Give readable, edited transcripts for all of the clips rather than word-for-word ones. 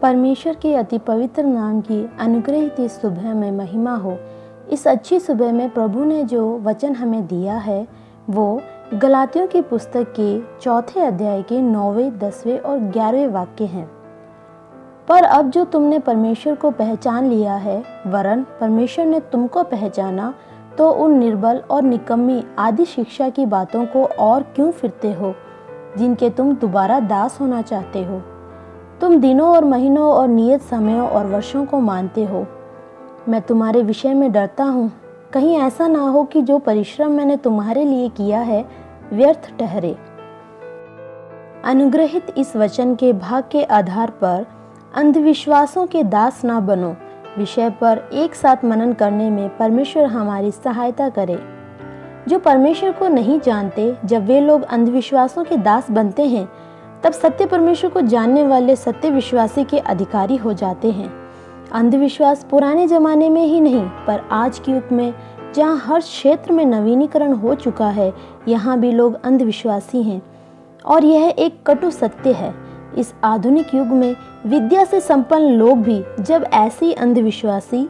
परमेश्वर के अति पवित्र नाम की अनुग्रहित इस सुबह में महिमा हो। इस अच्छी सुबह में प्रभु ने जो वचन हमें दिया है वो गलातियों की पुस्तक के 4 अध्याय के 9वें, 10वें और 11वें वाक्य हैं। पर अब जो तुमने परमेश्वर को पहचान लिया है, वरन परमेश्वर ने तुमको पहचाना, तो उन निर्बल और निकम्मी आदि शिक्षा की बातों को और क्यों फिरते हो, जिनके तुम दोबारा दास होना चाहते हो। तुम दिनों और महीनों और नियत समयों और वर्षों को मानते हो। मैं तुम्हारे विषय में डरता हूँ, कहीं ऐसा ना हो कि जो परिश्रम मैंने तुम्हारे लिए किया है व्यर्थ ठहरे। अनुग्रहित इस वचन के भाग के आधार पर अंधविश्वासों के दास ना बनो विषय पर एक साथ मनन करने में परमेश्वर हमारी सहायता करे। जो परमेश्वर को नहीं जानते, जब वे लोग अंधविश्वासों के दास बनते हैं, तब सत्य परमेश्वर को जानने वाले सत्य विश्वासी के अधिकारी हो जाते हैं। अंधविश्वास पुराने जमाने में ही नहीं, पर आज के युग में जहाँ हर क्षेत्र में नवीनीकरण हो चुका है, यहाँ भी लोग अंधविश्वासी हैं। और यह एक कटु सत्य है। इस आधुनिक युग में विद्या से संपन्न लोग भी जब ऐसी अंधविश्वासी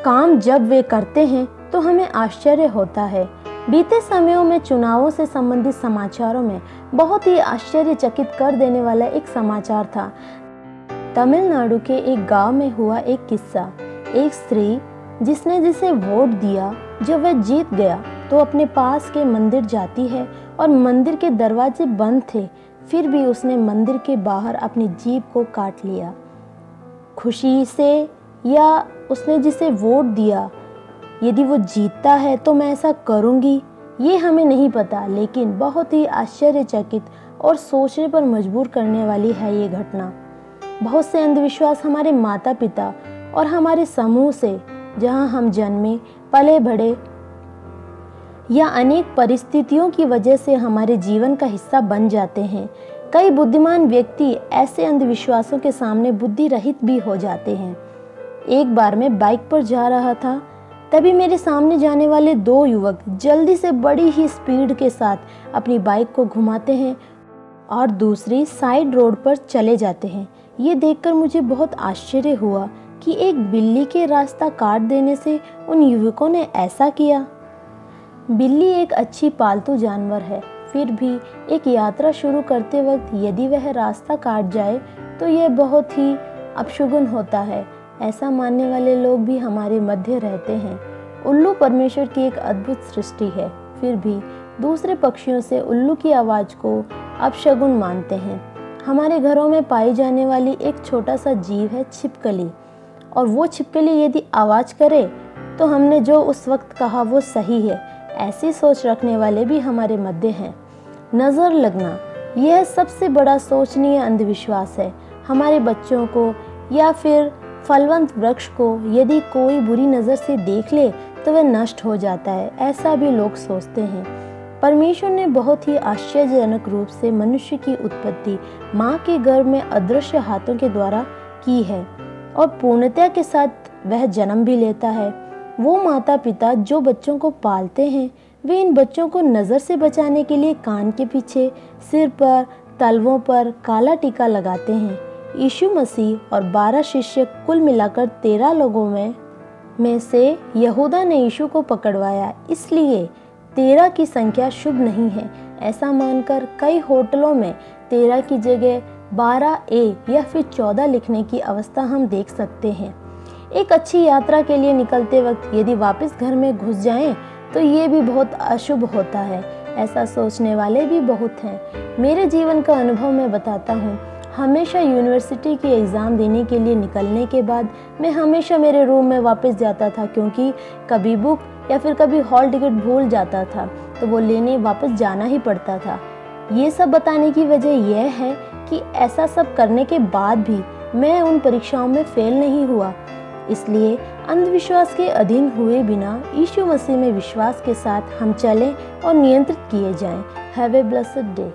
काम जब वे करते हैं तो हमें आश्चर्य होता है। बीते समयों में चुनावों से संबंधित समाचारों में बहुत ही आश्चर्यचकित कर देने वाला एक समाचार था। तमिलनाडु के एक गांव में हुआ एक किस्सा। एक स्त्री जिसने जिसे वोट दिया, जब वह जीत गया तो अपने पास के मंदिर जाती है और मंदिर के दरवाजे बंद थे, फिर भी उसने मंदिर के बाहर अपनी जीभ को काट लिया। खुशी से, या उसने जिसे वोट दिया यदि वो जीतता है तो मैं ऐसा करूंगी, ये हमें नहीं पता, लेकिन बहुत ही आश्चर्यचकित और सोचने पर मजबूर करने वाली है ये घटना। बहुत से अंधविश्वास हमारे माता पिता और हमारे समूह से, जहां हम जन्मे पले बढ़े, या अनेक परिस्थितियों की वजह से हमारे जीवन का हिस्सा बन जाते हैं। कई बुद्धिमान व्यक्ति ऐसे अंधविश्वासों के सामने बुद्धि रहित भी हो जाते हैं। एक बार मैं बाइक पर जा रहा था, तभी मेरे सामने जाने वाले 2 युवक जल्दी से बड़ी ही स्पीड के साथ अपनी बाइक को घुमाते हैं और दूसरी साइड रोड पर चले जाते हैं। ये देखकर मुझे बहुत आश्चर्य हुआ कि एक बिल्ली के रास्ता काट देने से उन युवकों ने ऐसा किया। बिल्ली एक अच्छी पालतू जानवर है, फिर भी एक यात्रा शुरू करते वक्त यदि वह रास्ता काट जाए तो यह बहुत ही अपशगुन होता है। ऐसा मानने वाले लोग भी हमारे मध्य रहते हैं। उल्लू परमेश्वर की एक अद्भुत सृष्टि है, फिर भी दूसरे पक्षियों से उल्लू की आवाज़ को अपशगुन मानते हैं। हमारे घरों में पाई जाने वाली एक छोटा सा जीव है छिपकली, और वो छिपकली यदि आवाज़ करे तो हमने जो उस वक्त कहा वो सही है, ऐसी सोच रखने वाले भी हमारे मध्य हैं। नज़र लगना, यह सबसे बड़ा सोचनीय अंधविश्वास है। हमारे बच्चों को या फिर फलवंत वृक्ष को यदि कोई बुरी नज़र से देख ले तो वह नष्ट हो जाता है, ऐसा भी लोग सोचते हैं। परमेश्वर ने बहुत ही आश्चर्यजनक रूप से मनुष्य की उत्पत्ति माँ के गर्भ में अदृश्य हाथों के द्वारा की है, और पूर्णता के साथ वह जन्म भी लेता है। वो माता पिता जो बच्चों को पालते हैं, वे इन बच्चों को नज़र से बचाने के लिए कान के पीछे, सिर पर, तलवों पर काला टीका लगाते हैं। यीशु मसीह और 12 शिष्य, कुल मिलाकर 13 लोगों में से यहूदा ने यीशु को पकड़वाया, इसलिए 13 की संख्या शुभ नहीं है। ऐसा मानकर कई होटलों में 13 की जगह 12A या फिर 14 लिखने की अवस्था हम देख सकते हैं। एक अच्छी यात्रा के लिए निकलते वक्त यदि वापस घर में घुस जाएं तो ये भी बहुत अशुभ होता है। ऐसा सोचने वाले भी बहुत हैं। मेरे जीवन का अनुभव मैं बताता हूँ। हमेशा यूनिवर्सिटी की एग्ज़ाम देने के लिए निकलने के बाद मैं हमेशा मेरे रूम में वापस जाता था, क्योंकि कभी बुक या फिर कभी हॉल टिकट भूल जाता था तो वो लेने वापस जाना ही पड़ता था। ये सब बताने की वजह यह है कि ऐसा सब करने के बाद भी मैं उन परीक्षाओं में फेल नहीं हुआ। इसलिए अंधविश्वास के अधीन हुए बिना यीशु मसीह में विश्वास के साथ हम चलें और नियंत्रित किए जाएं। Have a blessed day.